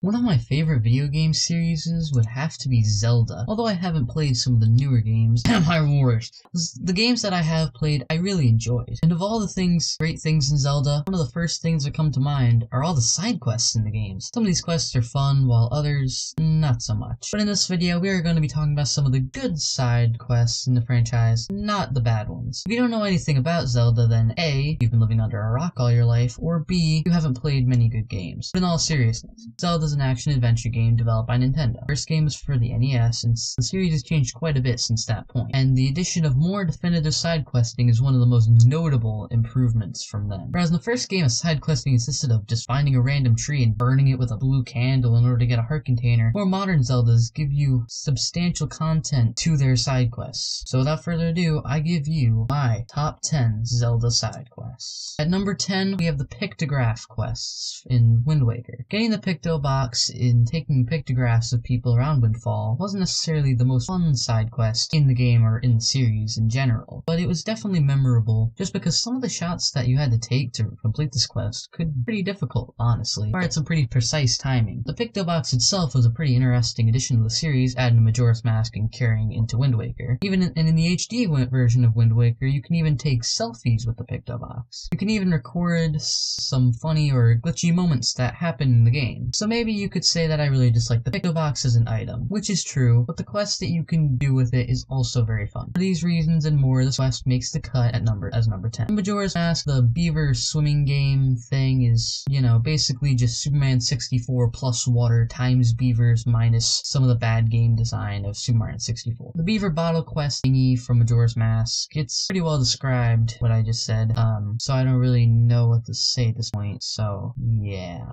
One of my favorite video game series would have to be Zelda, although I haven't played some of the newer games. Empire Wars! The games that I have played, I really enjoyed. And of all the great things in Zelda, one of the first things that come to mind are all the side quests in the games. Some of these quests are fun, while others, not so much. But in this video, we are going to be talking about some of the good side quests in the franchise, not the bad ones. If you don't know anything about Zelda, then A, you've been living under a rock all your life, or B, you haven't played many good games. But in all seriousness, Zelda's an action-adventure game developed by Nintendo. First game was for the NES, and the series has changed quite a bit since that point. And the addition of more definitive side questing is one of the most notable improvements from then. Whereas in the first game, side questing consisted of just finding a random tree and burning it with a blue candle in order to get a heart container, more modern Zeldas give you substantial content to their side quests. So without further ado, I give you my top 10 Zelda side quests. At number 10, we have the pictograph quests in Wind Waker. Getting the Pictobox in taking pictographs of people around Windfall wasn't necessarily the most fun side quest in the game or in the series in general, but it was definitely memorable just because some of the shots that you had to take to complete this quest could be pretty difficult, honestly. Required some pretty precise timing. The Pictobox itself was a pretty interesting addition to the series, adding a Majora's Mask and carrying into Wind Waker. Even in the HD version of Wind Waker, you can even take selfies with the Pictobox. You can even record some funny or glitchy moments that happen in the game. So maybe you could say that I really dislike the Pictobox as an item, which is true, but the quest that you can do with it is also very fun. For these reasons and more, this quest makes the cut at number 10. Majora's Mask, the Beavers swimming game thing, is, basically just Superman 64 plus water times Beavers minus some of the bad game design of Superman 64. The Beaver bottle quest thingy from Majora's Mask, it's pretty well described what I just said, so I don't really know what to say at this point, so yeah.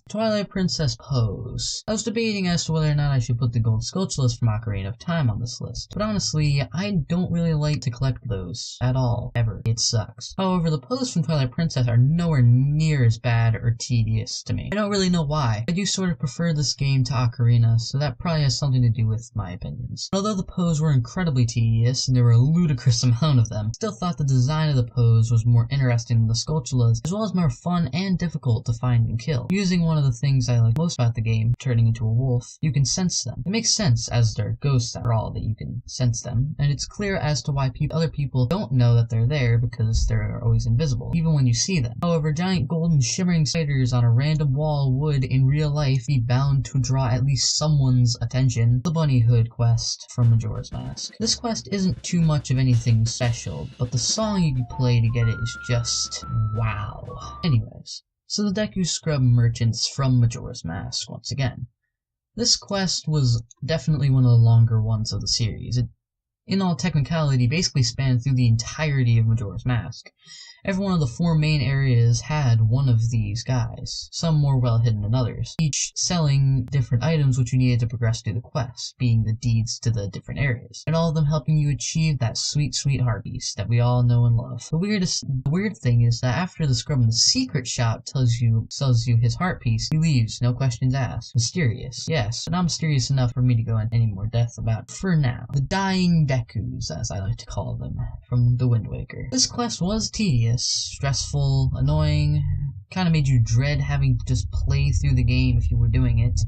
Twilight Princess Poes. I was debating as to whether or not I should put the gold Skulltulus from Ocarina of Time on this list, but honestly, I don't really like to collect those at all, ever. It sucks. However, the Poes from Twilight Princess are nowhere near as bad or tedious to me. I don't really know why. I do sort of prefer this game to Ocarina, so that probably has something to do with my opinions. Although the Poes were incredibly tedious, and there were a ludicrous amount of them, I still thought the design of the Poes was more interesting than the Skulltulas, as well as more fun and difficult to find and kill. Using one of the things I like most about the game, turning into a wolf, you can sense them. It makes sense, as they're ghosts after all, that you can sense them, and it's clear as to why other people don't know that they're there because they're always invisible, even when you see them. However, giant golden shimmering spiders on a random wall would, in real life, be bound to draw at least someone's attention. The Bunny Hood quest from Majora's Mask. This quest isn't too much of anything special, but the song you can play to get it is just wow. Anyways. So the Deku Scrub Merchants from Majora's Mask once again. This quest was definitely one of the longer ones of the series. It, in all technicality, basically spanned through the entirety of Majora's Mask. Every one of the 4 main areas had one of these guys, some more well hidden than others, each selling different items which you needed to progress through the quest, being the deeds to the different areas, and all of them helping you achieve that sweet, sweet heart piece that we all know and love. The weird thing is that after the scrub in the secret shop sells you his heart piece, he leaves, no questions asked. Mysterious, yes, but not mysterious enough for me to go into any more depth about for now. The Dying Dekus, as I like to call them, from the Wind Waker. This quest was tedious, stressful, annoying, kind of made you dread having to just play through the game if you were doing it.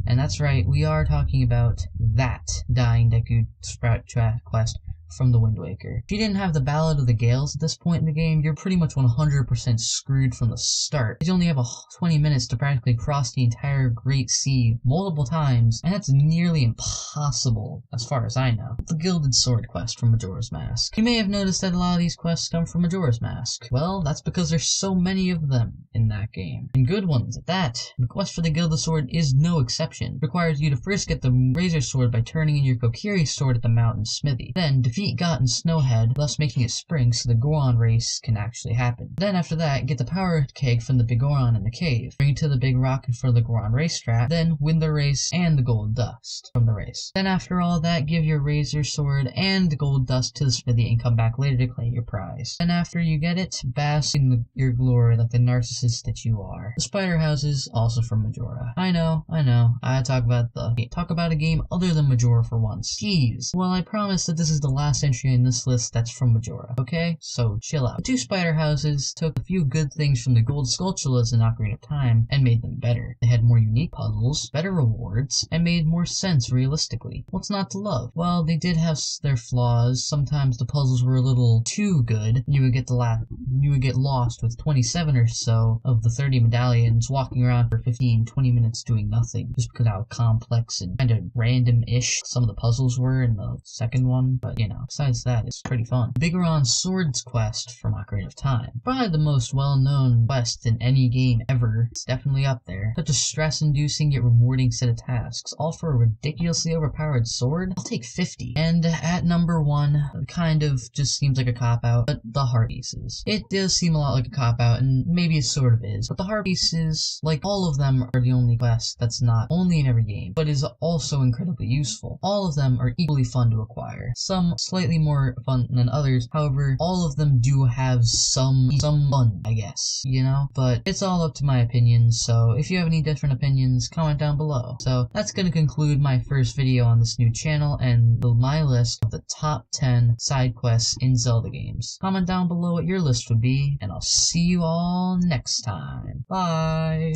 And that's right, we are talking about that Dying Deku Sprout quest from the Wind Waker. If you didn't have the Ballad of the Gales at this point in the game, you're pretty much 100% screwed from the start. You only have 20 minutes to practically cross the entire Great Sea multiple times, and that's nearly impossible, as far as I know. The Gilded Sword quest from Majora's Mask. You may have noticed that a lot of these quests come from Majora's Mask. Well, that's because there's so many of them in that game, and good ones at that. The quest for the Gilded Sword is no exception. It requires you to first get the Razor Sword by turning in your Kokiri sword at the mountain smithy, then defeat Got and Snowhead, thus making it spring so the Goron race can actually happen. Then after that, get the power keg from the Biggoron in the cave, bring it to the big rock in front of the Goron race track, then win the race and the gold dust from the race. Then after all that, give your Razor Sword and the gold dust to the smithy and come back later to claim your prize. Then after you get it, bask in your glory like the narcissist that you are. The Spider Houses, also from Majora. I know, I talk about a game other than Majora for once. Jeez. Well, I promise that this is the last last entry in this list that's from Majora, okay? So chill out. The 2 spider houses took a few good things from the gold sculptulas in Ocarina of Time and made them better. They had more unique puzzles, better rewards, and made more sense realistically. What's not to love? Well, they did have their flaws. Sometimes the puzzles were a little too good. You would get lost with 27 or so of the 30 medallions walking around for 15-20 minutes doing nothing, just because how complex and kind of random-ish some of the puzzles were in the second one. But you know, besides that, it's pretty fun. Biggoron Sword's quest from Ocarina of Time, probably the most well-known quest in any game ever. It's definitely up there. Such a stress-inducing yet rewarding set of tasks, all for a ridiculously overpowered sword. I'll take 50. And at number 1, kind of just seems like a cop-out, but the heartpieces. It does seem a lot like a cop-out, and maybe it sort of is, but the heartpieces, like all of them, are the only quest that's not only in every game, but is also incredibly useful. All of them are equally fun to acquire. Some slightly more fun than others, however, all of them do have some fun, I guess, you know? But it's all up to my opinions, so if you have any different opinions, comment down below. So that's gonna conclude my first video on this new channel and my list of the top 10 side quests in Zelda games. Comment down below what your list would be, and I'll see you all next time. Bye!